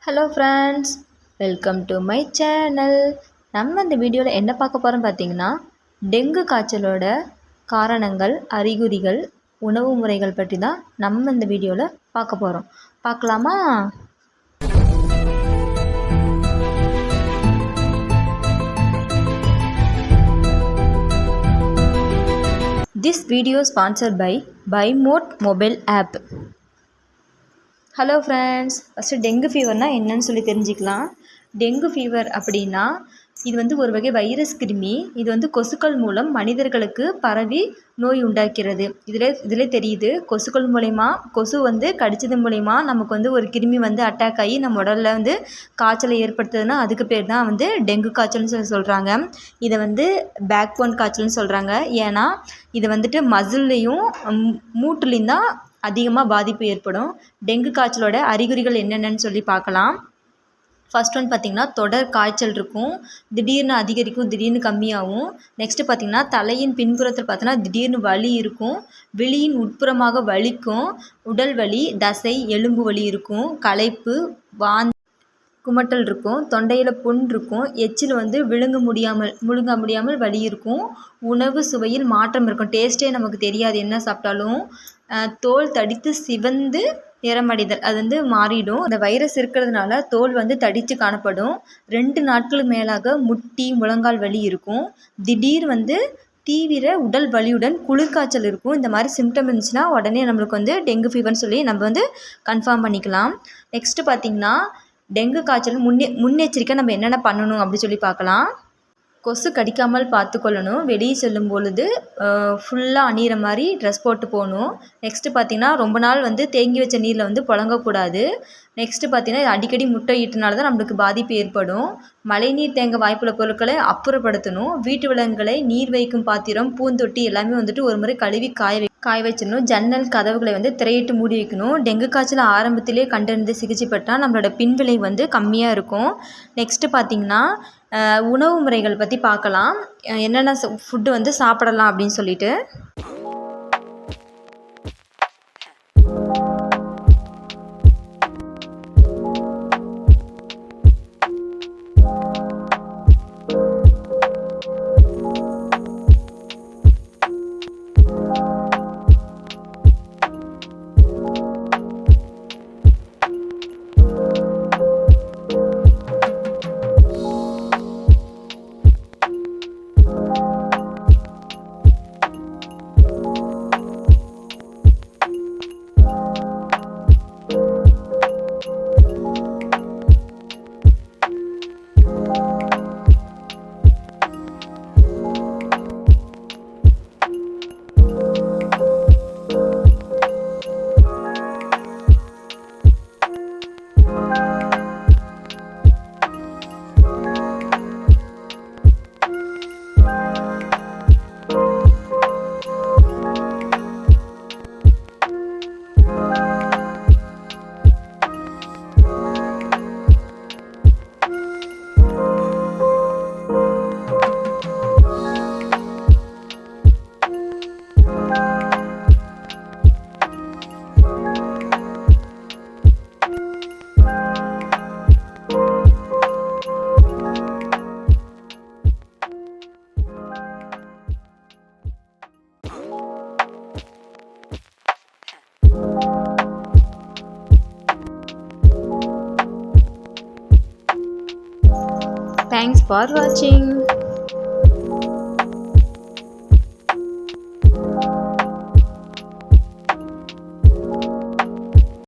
Hello friends, welcome to my channel. நம்ம இந்த வீடியோவில் என்ன பார்க்க போகிறோம் பார்த்தீங்கன்னா, டெங்கு காய்ச்சலோட காரணங்கள், அறிகுறிகள், உணவு முறைகள் பற்றி தான் நம்ம இந்த வீடியோவில் பார்க்க போகிறோம். பார்க்கலாமா? திஸ் வீடியோ ஸ்பான்சர்ட் பை பைமோட் mobile app. Hello friends, first dengue ஃபீவர்னால் என்னன்னு சொல்லி தெரிஞ்சுக்கலாம். டெங்கு ஃபீவர் அப்படின்னா இது வந்து ஒரு வகை வைரஸ் கிருமி. இது வந்து கொசுக்கள் மூலம் மனிதர்களுக்கு பரவி நோய் உண்டாக்கிறது. இதில் தெரியுது, கொசுக்கள் மூலயமா கொசு வந்து கடித்தது மூலயமா நமக்கு வந்து ஒரு கிருமி வந்து அட்டாக் ஆகி நம்ம உடலில் வந்து காய்ச்சலை ஏற்படுத்துதுன்னா அதுக்கு பேர் தான் வந்து டெங்கு காய்ச்சல்னு சொல்லி சொல்கிறாங்க. இதை வந்து பேக் போன் காய்ச்சல்னு சொல்கிறாங்க. ஏன்னா இது வந்துட்டு மசில்லையும் மூட்டுலேயும் தான் அதிகமாக பாதிப்பு ஏற்படும். டெங்கு காய்ச்சலோட அறிகுறிகள் என்னென்னு சொல்லி பார்க்கலாம். ஃபர்ஸ்ட் ஒன் பார்த்திங்கன்னா, தொடர் காய்ச்சல் இருக்கும். திடீர்னு அதிகரிக்கும், திடீர்னு கம்மியாகும். நெக்ஸ்ட்டு பார்த்திங்கன்னா, தலையின் பின்புறத்தில் பார்த்தோன்னா திடீர்னு வலி இருக்கும். விழியின் உட்புறமாக வலிக்கும். உடல் வலி, தசை, எலும்பு வலி இருக்கும். களைப்பு, குமட்டல் இருக்கும். தொண்டையில் புண் இருக்கும். எச்சில் வந்து முழுங்க முடியாமல் வலி இருக்கும். உணவு சுவையில் மாற்றம் இருக்கும். டேஸ்ட்டே நமக்கு தெரியாது என்ன சாப்பிட்டாலும். தோல் தடித்து சிவந்து நிறமடைதல், அது வந்து மாறிடும். இந்த வைரஸ் இருக்கிறதுனால தோல் வந்து தடித்து காணப்படும். 2 நாட்களுக்கு மேலாக முட்டி, முழங்கால் வலி இருக்கும். திடீர் வந்து தீவிர உடல் வலியுடன் குளிர்காய்ச்சல் இருக்கும். இந்த மாதிரி சிம்டம் இருந்துச்சுன்னா உடனே நம்மளுக்கு வந்து டெங்கு ஃபீவர்னு சொல்லி நம்ம வந்து கன்ஃபார்ம் பண்ணிக்கலாம். நெக்ஸ்ட்டு பார்த்திங்கன்னா, டெங்கு காய்ச்சல் முன்னெச்சரிக்கை நம்ம என்னென்ன பண்ணணும் அப்படி சொல்லி பார்க்கலாம். கொசு கடிக்காமல் பார்த்துக்கொள்ளணும். வெளியே செல்லும் பொழுது ஃபுல்லாக அணிகிற மாதிரி ட்ரெஸ் போட்டு போகணும். நெக்ஸ்ட்டு பார்த்திங்கன்னா, ரொம்ப நாள் வந்து தேங்கி வச்ச நீரில் வந்து புழங்கக்கூடாது. நெக்ஸ்ட்டு பார்த்திங்கன்னா, அடிக்கடி முட்டை ஈட்டினால தான் நம்மளுக்கு பாதிப்பு ஏற்படும். மழைநீர் தேங்க வாய்ப்புள்ள பொருட்களை அப்புறப்படுத்தணும். வீட்டு விலங்குகளை நீர் வைக்கும் பாத்திரம், பூந்தொட்டி எல்லாமே வந்துட்டு ஒரு முறை கழுவி காய வச்சிடணும். ஜன்னல் கதவுகளை வந்து திரையிட்டு மூடி வைக்கணும். டெங்கு காய்ச்சல் ஆரம்பத்திலே கண்டறிந்து சிகிச்சை பெற்றால் நம்மளோட பின்விளை வந்து கம்மியாக இருக்கும். நெக்ஸ்ட்டு பார்த்திங்கன்னா, உணவு முறைகள் பற்றி பார்க்கலாம். என்னென்ன ஃபுட்டு வந்து சாப்பிடலாம் அப்படின்னு சொல்லிட்டு. Thanks for watching.